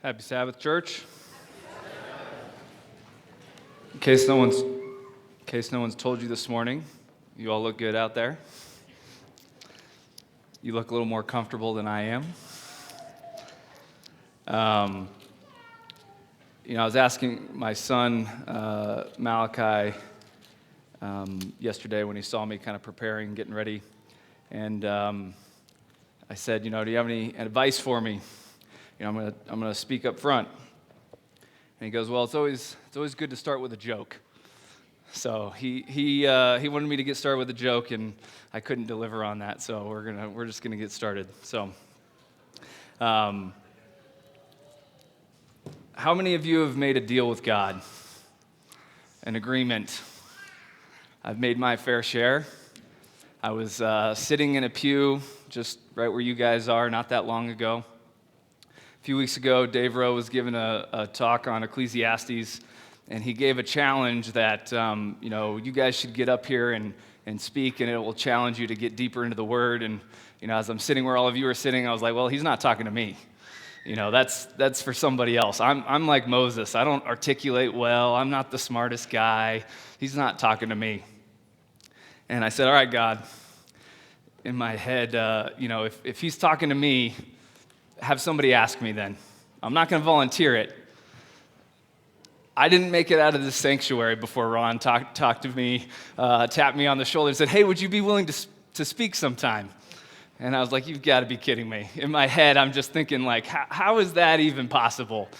Happy Sabbath, church. In case no one's told you this morning, you all look good out there. You look a little more comfortable than I am. I was asking my son, Malachi, yesterday when he saw me kind of preparing, getting ready, and I said, do you have any advice for me? I'm gonna speak up front. And he goes, well, it's always good to start with a joke. So he wanted me to get started with a joke, and I couldn't deliver on that. So we're just gonna get started. So, how many of you have made a deal with God? An agreement? I've made my fair share. I was sitting in a pew just right where you guys are not that long ago. A few weeks ago, Dave Rowe was giving a talk on Ecclesiastes, and he gave a challenge that, you guys should get up here and speak, and it will challenge you to get deeper into the Word. And, as I'm sitting where all of you are sitting, I was like, well, he's not talking to me. That's for somebody else. I'm like Moses. I don't articulate well. I'm not the smartest guy. He's not talking to me. And I said, all right, God, in my head, if he's talking to me, have somebody ask me then. I'm not going to volunteer it. I didn't make it out of the sanctuary before Ron talked to me, tapped me on the shoulder and said, hey, would you be willing to speak sometime? And I was like, you've got to be kidding me. In my head, I'm just thinking, like, how is that even possible?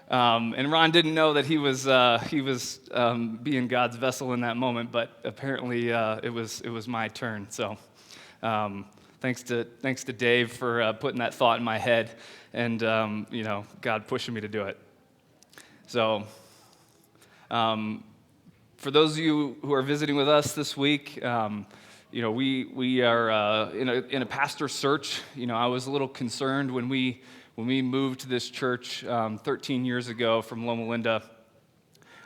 And Ron didn't know that he was being God's vessel in that moment, but apparently it was my turn. So thanks to Dave for putting that thought in my head, and God pushing me to do it. So for those of you who are visiting with us this week, we are in a pastor search. I was a little concerned when we moved to this church 13 years ago from Loma Linda.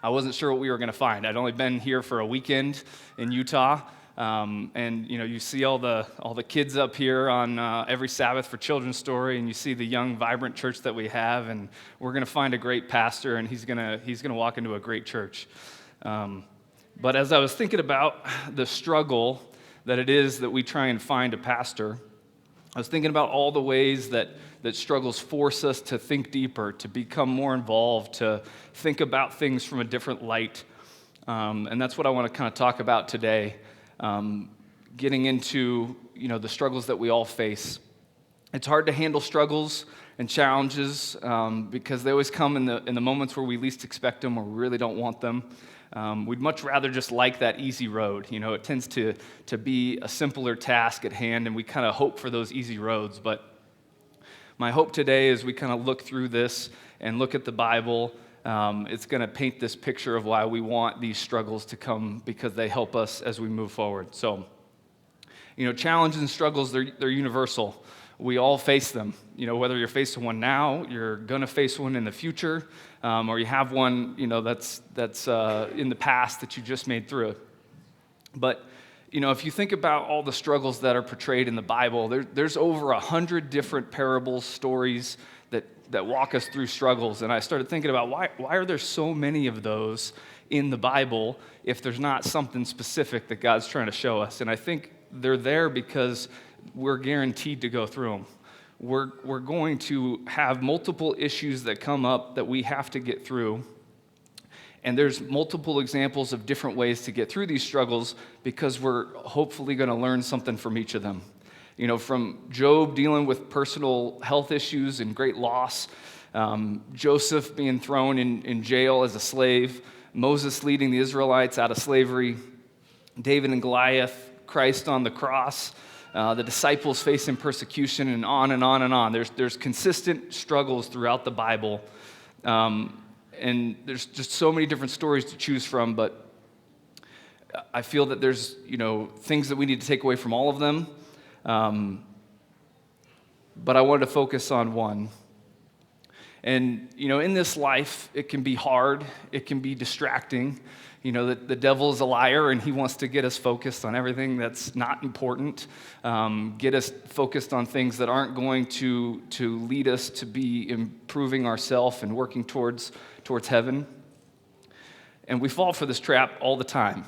I wasn't sure what we were going to find. I'd only been here for a weekend in Utah, and you see all the kids up here on every Sabbath for Children's Story, and you see the young, vibrant church that we have, and we're going to find a great pastor, and he's going to walk into a great church. But as I was thinking about the struggle that it is that we try and find a pastor, I was thinking about all the ways that struggles force us to think deeper, to become more involved, to think about things from a different light. And that's what I want to kind of talk about today, getting into the struggles that we all face. It's hard to handle struggles and challenges because they always come in the moments where we least expect them or we really don't want them. We'd much rather just like that easy road. It tends to be a simpler task at hand, and we kind of hope for those easy roads. But my hope today is we kind of look through this and look at the Bible. It's going to paint this picture of why we want these struggles to come, because they help us as we move forward. So, challenges and struggles, they're universal. We all face them. Whether you're facing one now, you're going to face one in the future, or you have one, that's in the past that you just made through. But, if you think about all the struggles that are portrayed in the Bible, there's over 100 different parables, stories that walk us through struggles. And I started thinking about why are there so many of those in the Bible if there's not something specific that God's trying to show us? And I think they're there because we're guaranteed to go through them. We're going to have multiple issues that come up that we have to get through. And there's multiple examples of different ways to get through these struggles because we're hopefully going to learn something from each of them. From Job dealing with personal health issues and great loss, Joseph being thrown in jail as a slave, Moses leading the Israelites out of slavery, David and Goliath, Christ on the cross, the disciples facing persecution, and on and on and on. There's consistent struggles throughout the Bible, and there's just so many different stories to choose from, but I feel that there's things that we need to take away from all of them, but I wanted to focus on one. And in this life, it can be hard, it can be distracting. The devil is a liar, and he wants to get us focused on everything that's not important, get us focused on things that aren't going to lead us to be improving ourselves and working towards heaven. And we fall for this trap all the time.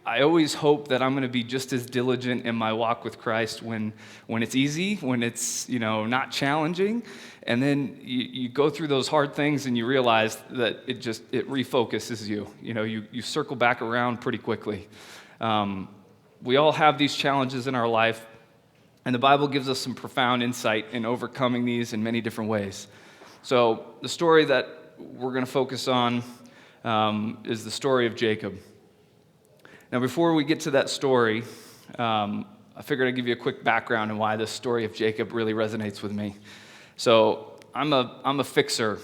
I always hope that I'm going to be just as diligent in my walk with Christ when it's easy, when it's not challenging, and then you go through those hard things and you realize that it refocuses you. You circle back around pretty quickly. We all have these challenges in our life, and the Bible gives us some profound insight in overcoming these in many different ways. So the story that we're going to focus on is the story of Jacob. Now, before we get to that story, I figured I'd give you a quick background on why this story of Jacob really resonates with me. So I'm a fixer.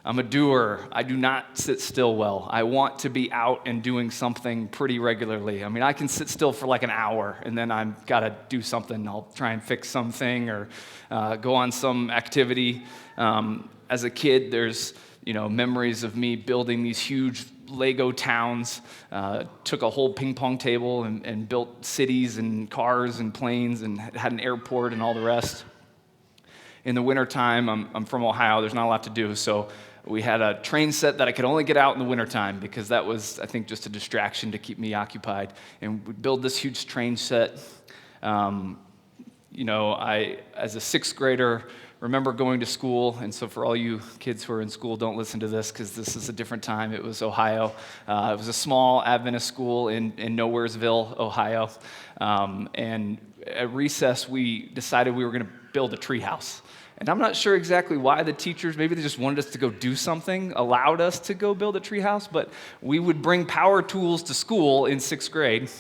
I'm a doer. I do not sit still well. I want to be out and doing something pretty regularly. I mean, I can sit still for like an hour, and then I've got to do something. I'll try and fix something or go on some activity. As a kid, there's memories of me building these huge Lego towns, took a whole ping pong table and built cities and cars and planes and had an airport and all the rest. In the wintertime, I'm from Ohio, there's not a lot to do, so we had a train set that I could only get out in the wintertime because that was, I think, just a distraction to keep me occupied. And we'd build this huge train set. I, as a sixth grader, remember going to school, and so for all you kids who are in school, don't listen to this because this is a different time. It was Ohio. It was a small Adventist school in Nowheresville, Ohio. And at recess, we decided we were going to build a treehouse. And I'm not sure exactly why the teachers, maybe they just wanted us to go do something, allowed us to go build a treehouse, but we would bring power tools to school in sixth grade.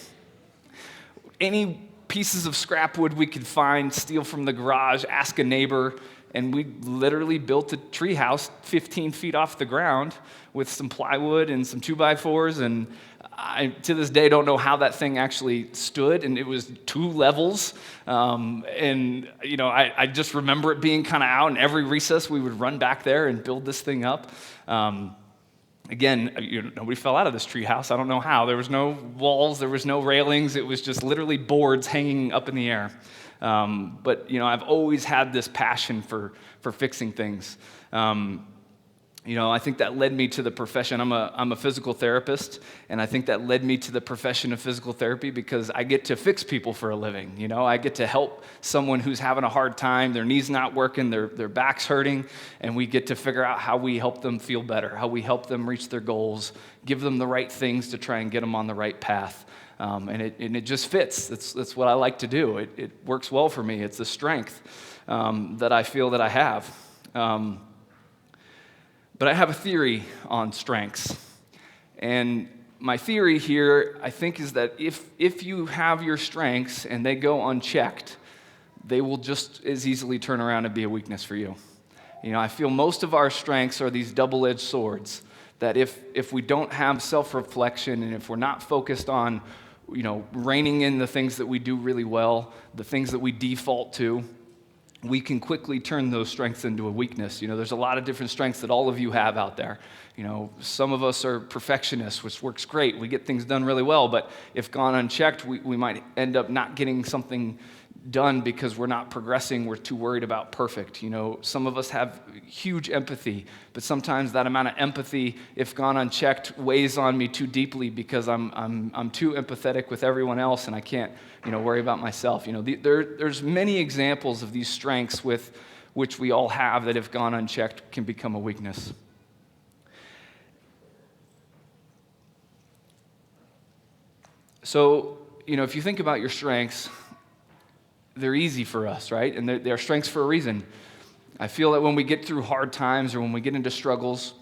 Any pieces of scrap wood we could find, steal from the garage, ask a neighbor, and we literally built a treehouse 15 feet off the ground with some plywood and some 2x4s, and I, to this day, don't know how that thing actually stood, and it was 2 levels, I just remember it being kind of out, and every recess we would run back there and build this thing up. Again, nobody fell out of this treehouse. I don't know how. There was no walls. There was no railings. It was just literally boards hanging up in the air. But I've always had this passion for fixing things. I think that led me to the profession. I'm a physical therapist, and I think that led me to the profession of physical therapy because I get to fix people for a living. I get to help someone who's having a hard time, their knee's not working, their back's hurting, and we get to figure out how we help them feel better, how we help them reach their goals, give them the right things to try and get them on the right path. And it just fits. That's what I like to do. It works well for me. It's a strength that I feel that I have. But I have a theory on strengths. And my theory here, I think, is that if you have your strengths and they go unchecked, they will just as easily turn around and be a weakness for you. I feel most of our strengths are these double-edged swords, that if we don't have self-reflection and if we're not focused on, reining in the things that we do really well, the things that we default to, we can quickly turn those strengths into a weakness. There's a lot of different strengths that all of you have out there. Some of us are perfectionists, which works great. We get things done really well, but if gone unchecked, we might end up not getting something done because we're not progressing. We're too worried about perfect. Some of us have huge empathy, but sometimes that amount of empathy, if gone unchecked, weighs on me too deeply because I'm too empathetic with everyone else and I can't worry about myself. There's many examples of these strengths with which we all have that if gone unchecked can become a weakness. So, if you think about your strengths, they're easy for us, right? And they're strengths for a reason. I feel that when we get through hard times or when we get into struggles,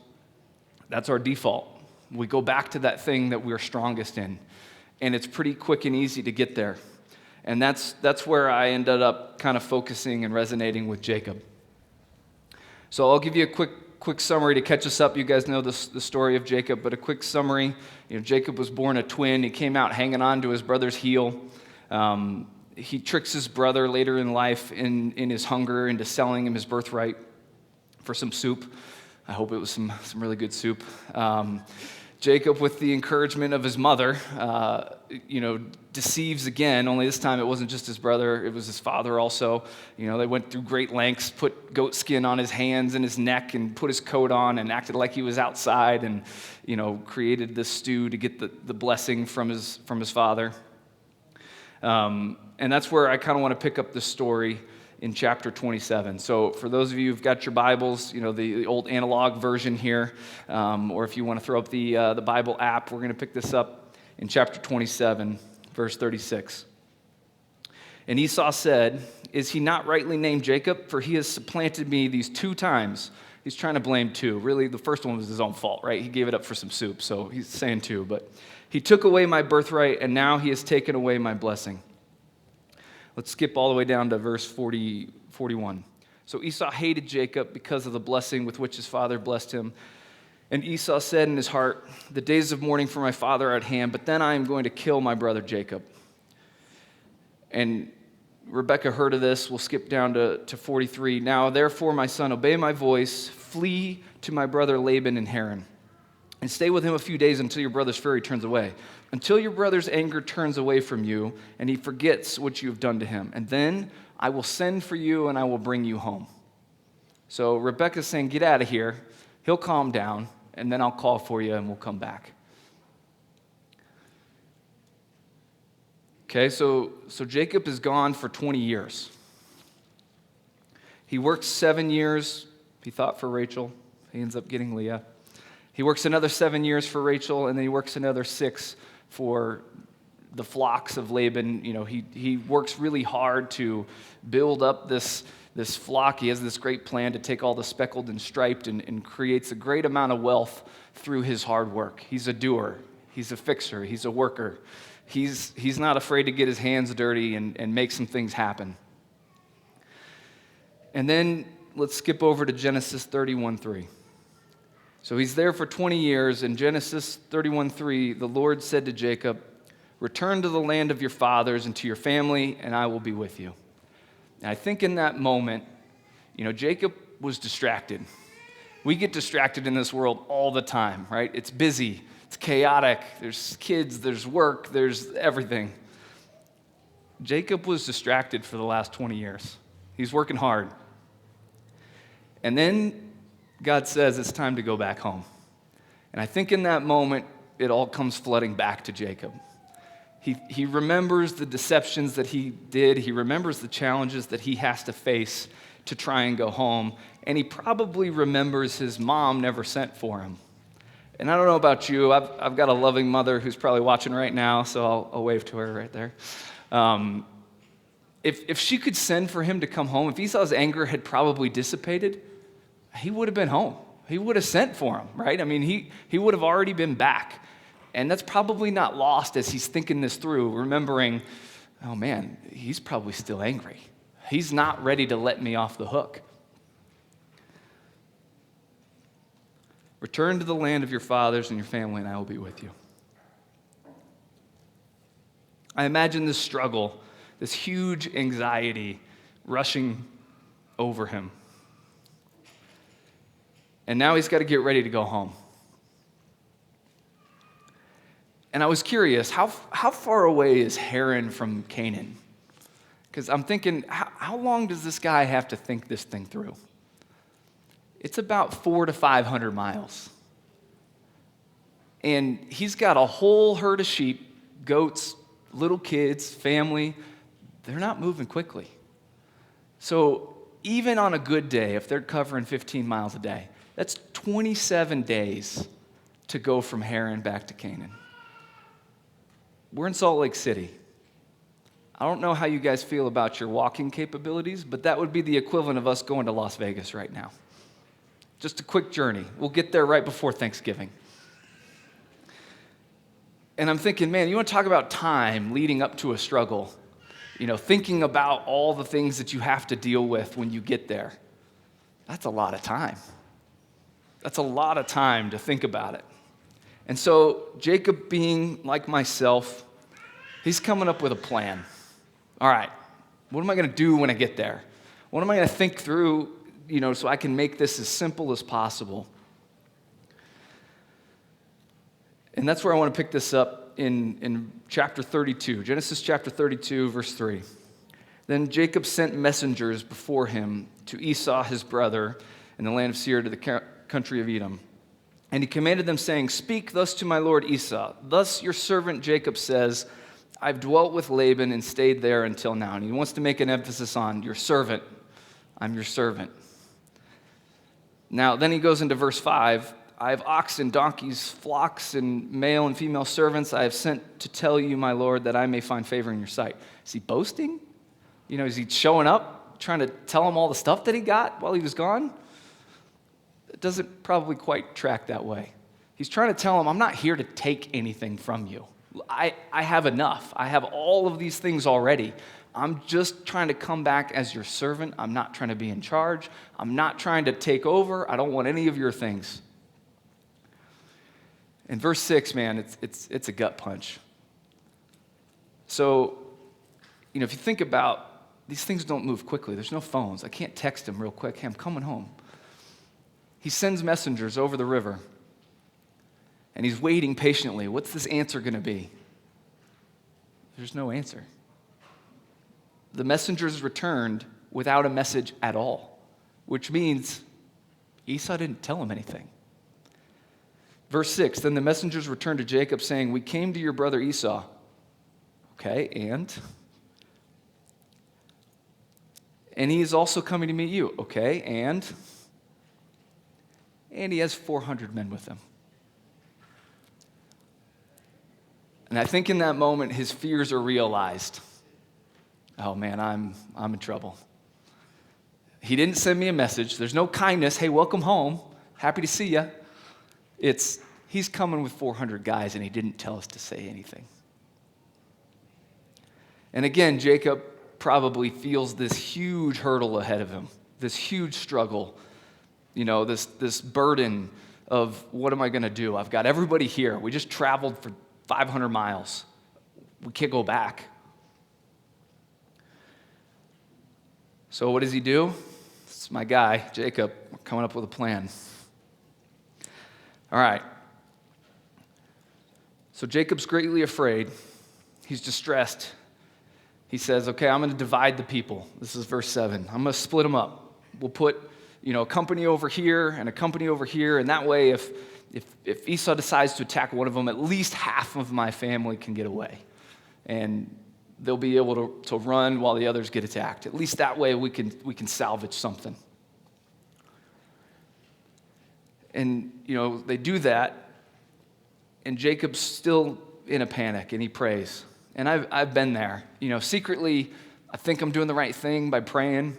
that's our default. We go back to that thing that we're strongest in. And it's pretty quick and easy to get there. And that's where I ended up kind of focusing and resonating with Jacob. So I'll give you a quick summary to catch us up. You guys know the story of Jacob, but a quick summary. Jacob was born a twin. He came out hanging on to his brother's heel. He tricks his brother later in life in his hunger into selling him his birthright for some soup. I hope it was some really good soup. Jacob, with the encouragement of his mother, deceives again, only this time it wasn't just his brother, it was his father also. They went through great lengths, put goat skin on his hands and his neck and put his coat on and acted like he was outside and, created this stew to get the blessing from his father. And that's where I kind of want to pick up the story in chapter 27. So for those of you who've got your Bibles, the old analog version here, or if you want to throw up the Bible app, we're going to pick this up in chapter 27, verse 36. And Esau said, "Is he not rightly named Jacob? For he has supplanted me these 2 times." He's trying to blame 2. Really, the first one was his own fault, right? He gave it up for some soup, so he's saying 2. But he took away my birthright, and now he has taken away my blessing. Let's skip all the way down to verse 41. So Esau hated Jacob because of the blessing with which his father blessed him. And Esau said in his heart, "The days of mourning for my father are at hand, but then I am going to kill my brother Jacob." And Rebekah heard of this. We'll skip down to 43. "Now, therefore, my son, obey my voice. Flee to my brother Laban in Haran, and stay with him a few days until your brother's fury turns away, until your brother's anger turns away from you, and he forgets what you have done to him. And then I will send for you, and I will bring you home." So Rebekah's saying, get out of here. He'll calm down, and then I'll call for you, and we'll come back. Okay, so Jacob is gone for 20 years. He works 7 years, he thought, for Rachel. He ends up getting Leah. He works another 7 years for Rachel, and then he works another 6 for the flocks of Laban. He works really hard to build up this flock. He has this great plan to take all the speckled and striped and creates a great amount of wealth through his hard work. He's a doer. He's a fixer. He's a worker. He's not afraid to get his hands dirty and make some things happen. And then let's skip over to Genesis 31:3. So he's there for 20 years. In Genesis 31:3, the Lord said to Jacob, "Return to the land of your fathers and to your family, and I will be with you." And I think in that moment, Jacob was distracted. We get distracted in this world all the time, right? It's busy, it's chaotic, there's kids, there's work, there's everything. Jacob was distracted for the last 20 years. He's working hard. And then God says it's time to go back home. And I think in that moment, it all comes flooding back to Jacob. He remembers the deceptions that he did. He remembers the challenges that he has to face to try and go home. And he probably remembers his mom never sent for him. And I don't know about you. I've got a loving mother who's probably watching right now, so I'll wave to her right there. If she could send for him to come home, if Esau's anger had probably dissipated, he would have been home. He would have sent for him, right? I mean, he would have already been back. And that's probably not lost as he's thinking this through, remembering, oh man, he's probably still angry. He's not ready to let me off the hook. Return to the land of your fathers and your family, and I will be with you. I imagine this struggle, this huge anxiety rushing over him. And now he's got to get ready to go home. And I was curious, how far away is Haran from Canaan? Because I'm thinking, how long does this guy have to think this thing through? It's about 400 to 500 miles. And he's got a whole herd of sheep, goats, little kids, family. They're not moving quickly. So even on a good day, if they're covering 15 miles a day, that's 27 days to go from Haran back to Canaan. We're in Salt Lake City. I don't know how you guys feel about your walking capabilities, but that would be the equivalent of us going to Las Vegas right now. Just a quick journey. We'll get there right before Thanksgiving. And I'm thinking, man, you want to talk about time leading up to a struggle, thinking about all the things that you have to deal with when you get there. That's a lot of time. That's a lot of time to think about it. And so Jacob, being like myself, he's coming up with a plan. All right, what am I going to do when I get there? What am I going to think through, so I can make this as simple as possible? And that's where I want to pick this up in chapter 32, Genesis chapter 32, verse 3. Then Jacob sent messengers before him to Esau his brother in the land of Seir to the country of Edom. And he commanded them, saying, "Speak thus to my lord Esau. Thus your servant Jacob says, I've dwelt with Laban and stayed there until now." And he wants to make an emphasis on your servant. I'm your servant. Now, then he goes into verse 5. "I have oxen, donkeys, flocks, and male and female servants I have sent to tell you, my lord, that I may find favor in your sight." Is he boasting? Is he showing up, trying to tell him all the stuff that he got while he was gone? It doesn't probably quite track that way. He's trying to tell him, I'm not here to take anything from you. I have enough. I have all of these things already. I'm just trying to come back as your servant. I'm not trying to be in charge. I'm not trying to take over. I don't want any of your things. In verse 6, man, it's a gut punch. So, if you think about, these things don't move quickly. There's no phones. I can't text him real quick, "Hey, I'm coming home." He sends messengers over the river, and he's waiting patiently. What's this answer going to be? There's no answer. The messengers returned without a message at all, which means Esau didn't tell him anything. Verse 6, "Then the messengers returned to Jacob, saying, 'We came to your brother Esau.'" Okay, and he is also coming to meet you. Okay, and he has 400 men with him. And I think in that moment, his fears are realized. Oh man, I'm in trouble. He didn't send me a message. There's no kindness. "Hey, welcome home. Happy to see you." He's coming with 400 guys, and he didn't tell us to say anything. And again, Jacob probably feels this huge hurdle ahead of him, this huge struggle, this burden of, what am I going to do? I've got everybody here. We just traveled for 500 miles. We can't go back. So what does he do? It's my guy, Jacob, coming up with a plan. All right. So Jacob's greatly afraid. He's distressed. He says, okay, I'm going to divide the people. This is verse 7. I'm going to split them up. We'll put, a company over here and a company over here, and that way if Esau decides to attack one of them, at least half of my family can get away. And they'll be able to run while the others get attacked. At least that way we can salvage something. And, they do that, and Jacob's still in a panic, and he prays. And I've been there. Secretly, I think I'm doing the right thing by praying,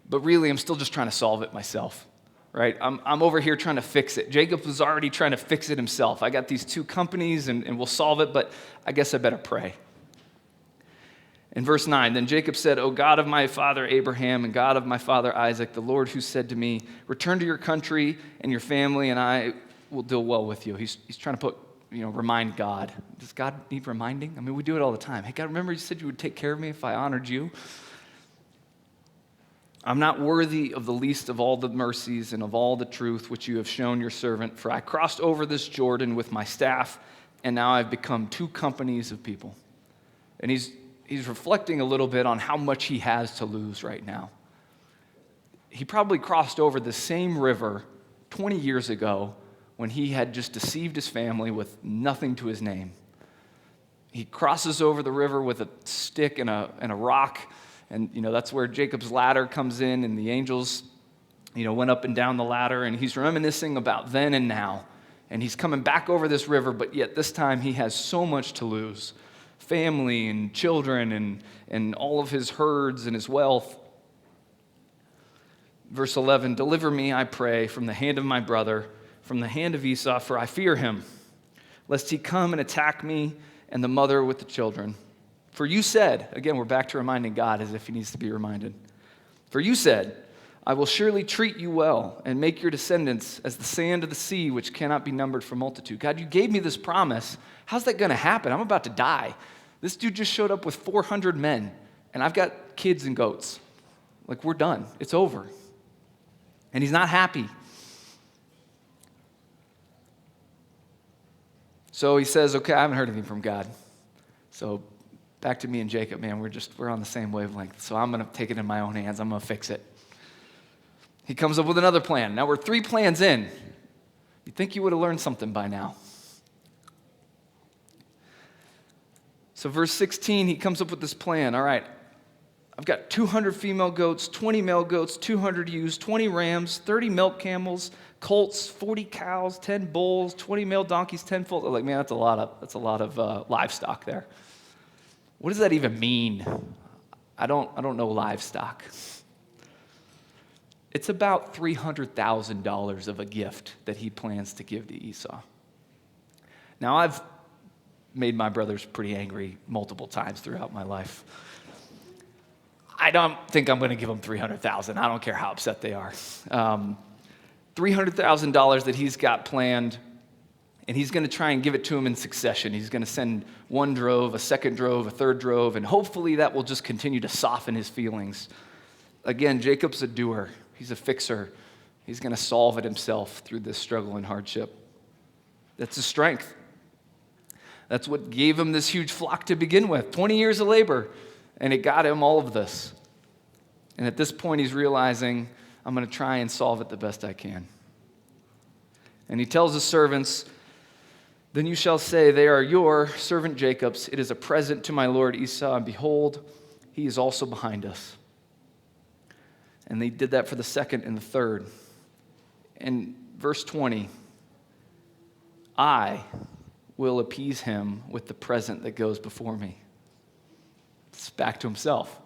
but really I'm still just trying to solve it myself, right? I'm over here trying to fix it. Jacob was already trying to fix it himself. I got these two companies, and we'll solve it, but I guess I better pray. In verse 9, then Jacob said, "O God of my father Abraham and God of my father Isaac, the Lord who said to me, return to your country and your family, and I will deal well with you." He's trying to remind God. Does God need reminding? I mean, we do it all the time. Hey, God, remember you said you would take care of me if I honored you? "I'm not worthy of the least of all the mercies and of all the truth which you have shown your servant, for I crossed over this Jordan with my staff, and now I've become two companies of people." And he's reflecting a little bit on how much he has to lose right now. He probably crossed over the same river 20 years ago when he had just deceived his family with nothing to his name. He crosses over the river with a stick and a rock, and that's where Jacob's ladder comes in, and the angels went up and down the ladder, and he's reminiscing about then and now. And he's coming back over this river, but yet this time he has so much to lose. Family and children and all of his herds and his wealth. Verse 11, "Deliver me, I pray, from the hand of my brother, from the hand of Esau, for I fear him, lest he come and attack me and the mother with the children. For you said," again, we're back to reminding God as if he needs to be reminded. "For you said, I will surely treat you well and make your descendants as the sand of the sea, which cannot be numbered for multitude." God, you gave me this promise. How's that going to happen? I'm about to die. This dude just showed up with 400 men, and I've got kids and goats. We're done. It's over. And he's not happy. So he says, okay, I haven't heard anything from God. So back to me and Jacob, man, we're on the same wavelength. So I'm going to take it in my own hands. I'm going to fix it. He comes up with another plan. Now we're 3 plans in. You'd think you would have learned something by now. So verse 16, he comes up with this plan. All right, I've got 200 female goats, 20 male goats, 200 ewes, 20 rams, 30 milk camels, colts, 40 cows, 10 bulls, 20 male donkeys, 10 foals. I'm like, man, that's a lot of livestock there. What does that even mean? I don't know livestock. It's about $300,000 of a gift that he plans to give to Esau. Now, I've made my brothers pretty angry multiple times throughout my life. I don't think I'm going to give them $300,000. I don't care how upset they are. $300,000 that he's got planned, and he's going to try and give it to him in succession. He's going to send one drove, a second drove, a third drove, and hopefully that will just continue to soften his feelings. Again, Jacob's a doer. He's a fixer. He's going to solve it himself through this struggle and hardship. That's his strength. That's what gave him this huge flock to begin with. 20 years of labor, and it got him all of this. And at this point, he's realizing, I'm going to try and solve it the best I can. And he tells his servants, then you shall say, they are your servant Jacob's. It is a present to my lord Esau, and behold, he is also behind us. And they did that for the second and the third. And verse 20, I will appease him with the present that goes before me. It's back to himself.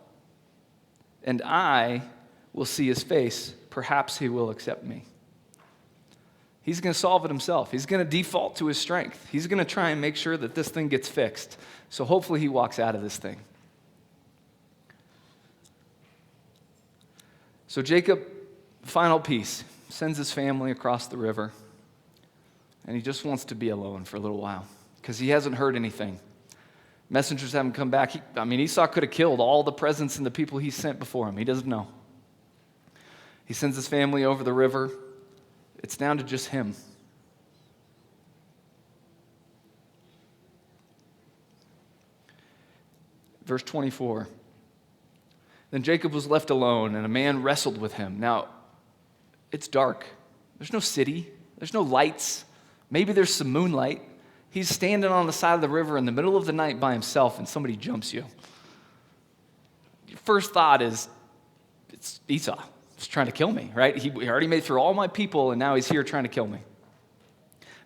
And I will see his face. Perhaps he will accept me. He's going to solve it himself. He's going to default to his strength. He's going to try and make sure that this thing gets fixed. So hopefully he walks out of this thing. So Jacob, final piece, sends his family across the river. And he just wants to be alone for a little while because he hasn't heard anything. Messengers haven't come back. Esau could have killed all the presents and the people he sent before him. He doesn't know. He sends his family over the river. It's down to just him. Verse 24. Then Jacob was left alone, and a man wrestled with him. Now, it's dark. There's no city. There's no lights. Maybe there's some moonlight. He's standing on the side of the river in the middle of the night by himself, and somebody jumps you. Your first thought is, it's Esau. He's trying to kill me, right? He already made it through all my people, and now he's here trying to kill me.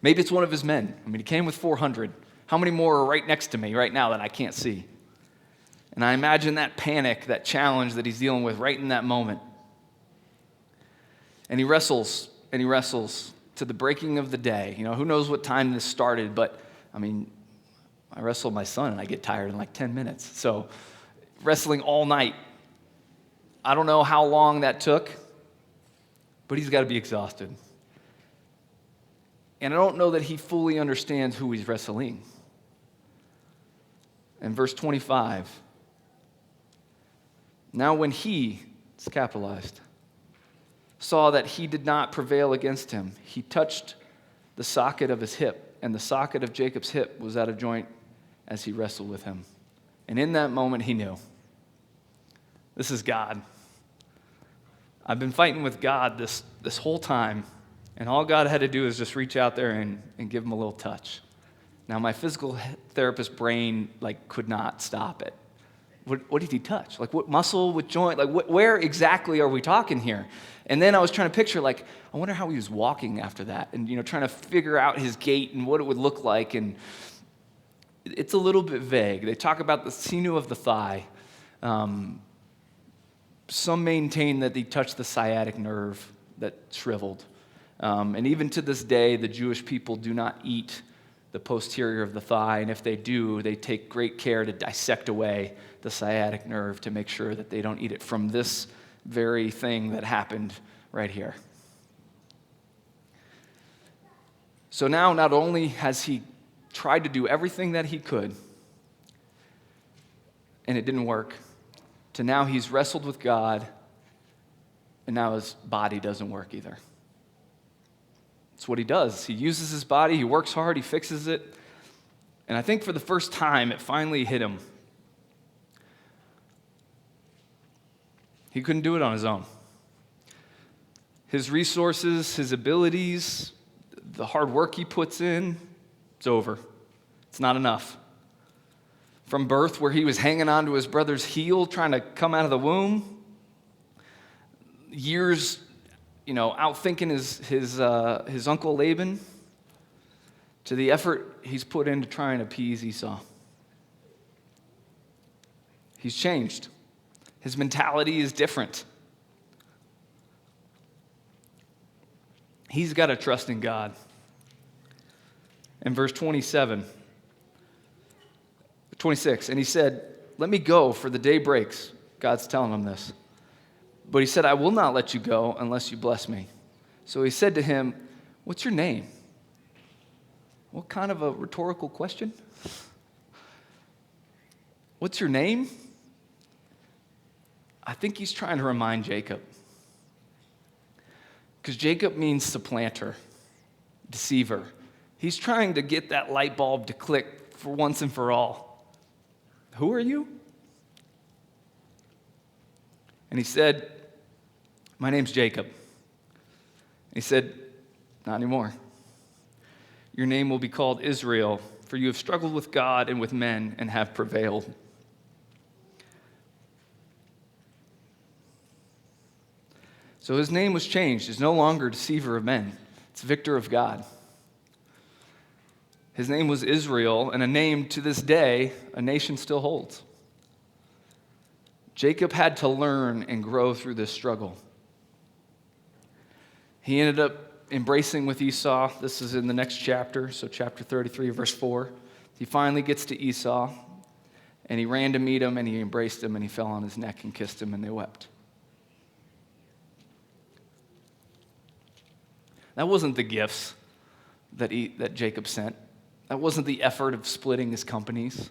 Maybe it's one of his men. He came with 400. How many more are right next to me right now that I can't see? And I imagine that panic, that challenge that he's dealing with right in that moment. And he wrestles to the breaking of the day. Who knows what time this started, but I wrestle my son and I get tired in like 10 minutes. So wrestling all night. I don't know how long that took, but he's got to be exhausted. And I don't know that he fully understands who he's wrestling. And verse 25, now when he, it's capitalized, saw that he did not prevail against him, he touched the socket of his hip, and the socket of Jacob's hip was out of joint as he wrestled with him. And in that moment, he knew, this is God. I've been fighting with God this whole time, and all God had to do is just reach out there and give him a little touch. Now, my physical therapist brain could not stop it. What did he touch? What muscle, what joint? Where exactly are we talking here? And then I was trying to picture, I wonder how he was walking after that, and trying to figure out his gait and what it would look like. And it's a little bit vague. They talk about the sinew of the thigh. Some maintain that he touched the sciatic nerve that shriveled. And even to this day, the Jewish people do not eat the posterior of the thigh, and if they do, they take great care to dissect away the sciatic nerve to make sure that they don't eat it from this very thing that happened right here. So now, not only has he tried to do everything that he could, and it didn't work, to now he's wrestled with God, and now his body doesn't work either. It's what he does. He uses his body, he works hard, he fixes it, And I think for the first time, it finally hit him. He couldn't do it on his own. His resources, his abilities, the hard work he puts in, it's over. It's not enough. From birth, where he was hanging on to his brother's heel, trying to come out of the womb, years, outthinking his uncle Laban, to the effort he's put into trying to appease Esau. He's changed. His mentality is different. He's got to trust in God. In verse 26, and he said, "Let me go, for the day breaks." God's telling him this. But he said, "I will not let you go unless you bless me." So he said to him, "What's your name?" What kind of a rhetorical question? What's your name? I think he's trying to remind Jacob. Because Jacob means supplanter, deceiver. He's trying to get that light bulb to click for once and for all. Who are you? And he said, "My name's Jacob." He said, "Not anymore. Your name will be called Israel, for you have struggled with God and with men and have prevailed." So his name was changed. He's no longer deceiver of men. It's victor of God. His name was Israel, and a name to this day a nation still holds. Jacob had to learn and grow through this struggle. He ended up embracing with Esau. This is in the next chapter, so chapter 33, verse 4. He finally gets to Esau, and he ran to meet him, and he embraced him, and he fell on his neck and kissed him, and they wept. That wasn't the gifts that Jacob sent. That wasn't the effort of splitting his companies.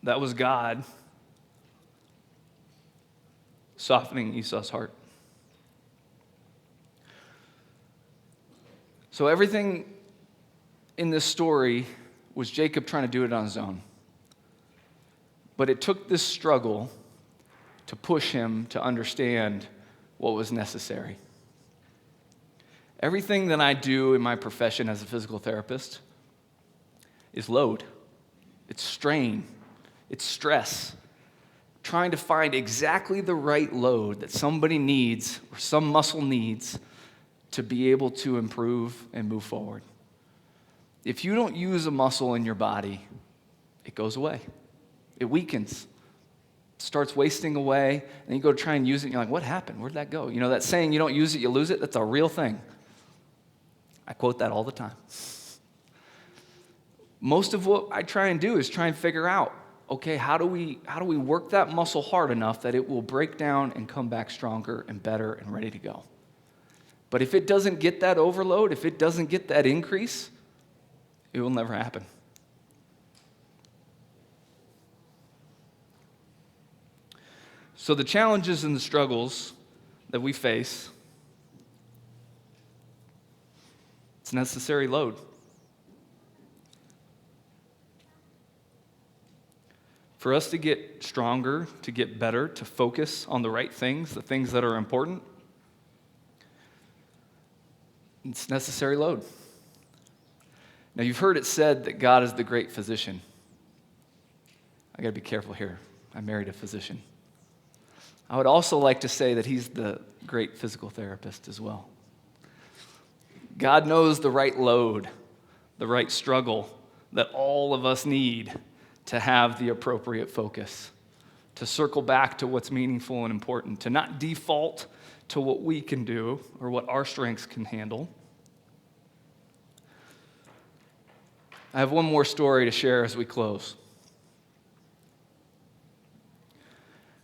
That was God softening Esau's heart. So everything in this story was Jacob trying to do it on his own. But it took this struggle to push him to understand what was necessary. Everything that I do in my profession as a physical therapist is load. It's strain. It's stress. Trying to find exactly the right load that somebody needs or some muscle needs to be able to improve and move forward. If you don't use a muscle in your body, it goes away. It weakens. It starts wasting away, and you go to try and use it, and you're like, what happened? Where'd that go? You know that saying, you don't use it, you lose it? That's a real thing. I quote that all the time. Most of what I try and do is try and figure out, okay, how do we work that muscle hard enough that it will break down and come back stronger and better and ready to go? But if it doesn't get that overload, if it doesn't get that increase, it will never happen. So the challenges and the struggles that we face, it's necessary load. For us to get stronger, to get better, to focus on the right things, the things that are important, it's necessary load. Now, you've heard it said that God is the great physician. I got to be careful here. I married a physician. I would also like to say that he's the great physical therapist as well. God knows the right load, the right struggle that all of us need to have the appropriate focus, to circle back to what's meaningful and important, to not default to what we can do or what our strengths can handle. I have one more story to share as we close.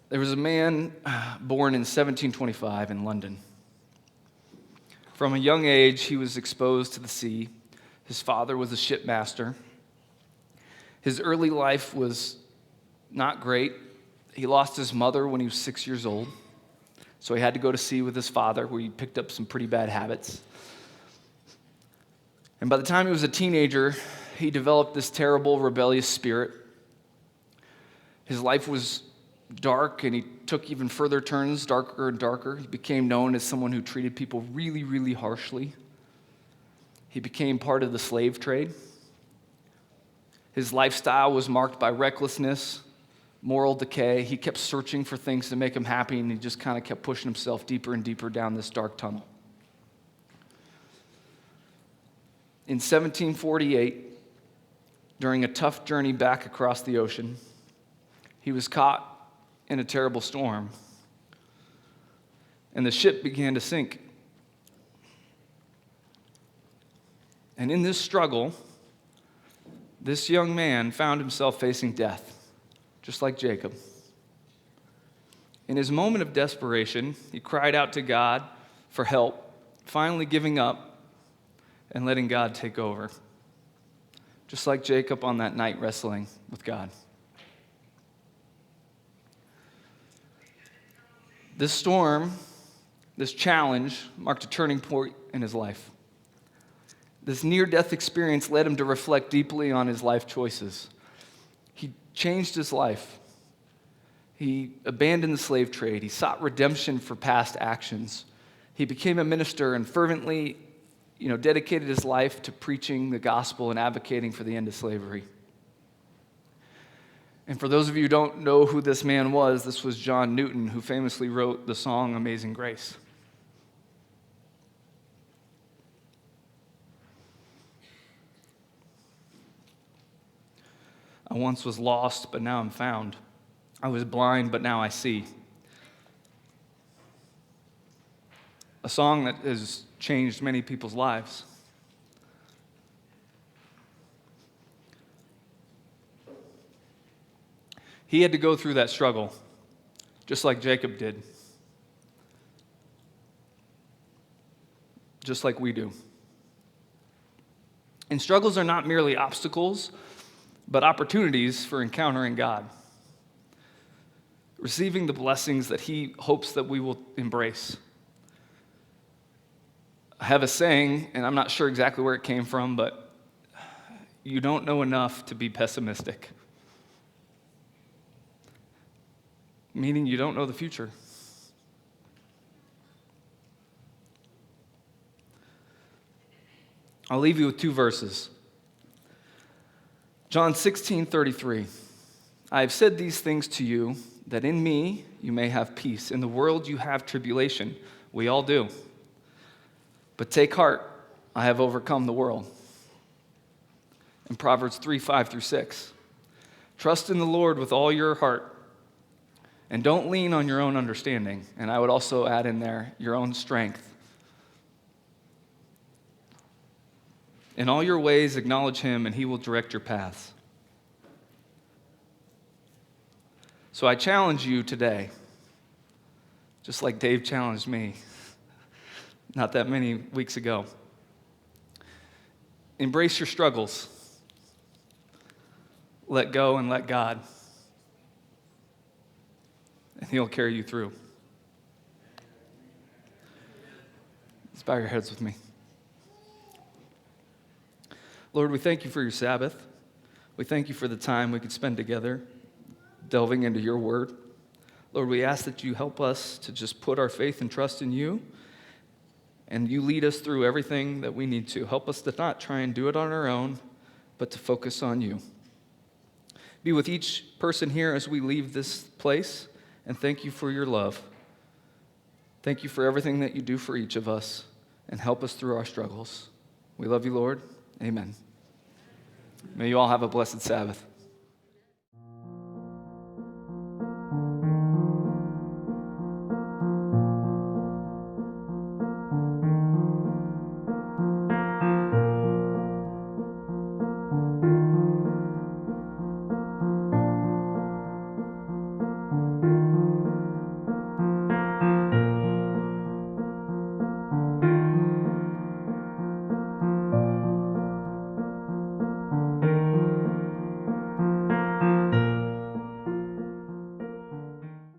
There was a man born in 1725 in London. From a young age, he was exposed to the sea. His father was a shipmaster. His early life was not great. He lost his mother when he was 6 years old, so he had to go to sea with his father, where he picked up some pretty bad habits. And by the time he was a teenager, he developed this terrible rebellious spirit. His life was dark, and he took even further turns, darker and darker. He became known as someone who treated people really, really harshly. He became part of the slave trade. His lifestyle was marked by recklessness, moral decay. He kept searching for things to make him happy, and he just kind of kept pushing himself deeper and deeper down this dark tunnel. In 1748, during a tough journey back across the ocean, he was caught in a terrible storm, and the ship began to sink. And in this struggle, this young man found himself facing death, just like Jacob. In his moment of desperation, he cried out to God for help, finally giving up and letting God take over, just like Jacob on that night wrestling with God. This storm, this challenge, marked a turning point in his life. This near-death experience led him to reflect deeply on his life choices. He changed his life. He abandoned the slave trade. He sought redemption for past actions. He became a minister and fervently, dedicated his life to preaching the gospel and advocating for the end of slavery. And for those of you who don't know who this man was, this was John Newton, who famously wrote the song Amazing Grace. I once was lost, but now I'm found. I was blind, but now I see. A song that has changed many people's lives. He had to go through that struggle, just like Jacob did, just like we do. And struggles are not merely obstacles, but opportunities for encountering God, receiving the blessings that He hopes that we will embrace. I have a saying, and I'm not sure exactly where it came from, but you don't know enough to be pessimistic. Meaning you don't know the future. I'll leave you with two verses. John 16:33. I have said these things to you, that in me you may have peace. In the world you have tribulation. We all do. But take heart, I have overcome the world. And Proverbs 3:5-6. Trust in the Lord with all your heart, and don't lean on your own understanding. And I would also add in there, your own strength. In all your ways, acknowledge Him, and He will direct your paths. So I challenge you today, just like Dave challenged me not that many weeks ago. Embrace your struggles. Let go and let God. And He'll carry you through. Let's bow your heads with me. Lord, we thank You for Your Sabbath. We thank You for the time we could spend together delving into Your word. Lord, we ask that You help us to just put our faith and trust in You, and You lead us through everything that we need to. Help us to not try and do it on our own, but to focus on You. Be with each person here as we leave this place. And thank You for Your love. Thank You for everything that You do for each of us, and help us through our struggles. We love You, Lord. Amen. May you all have a blessed Sabbath.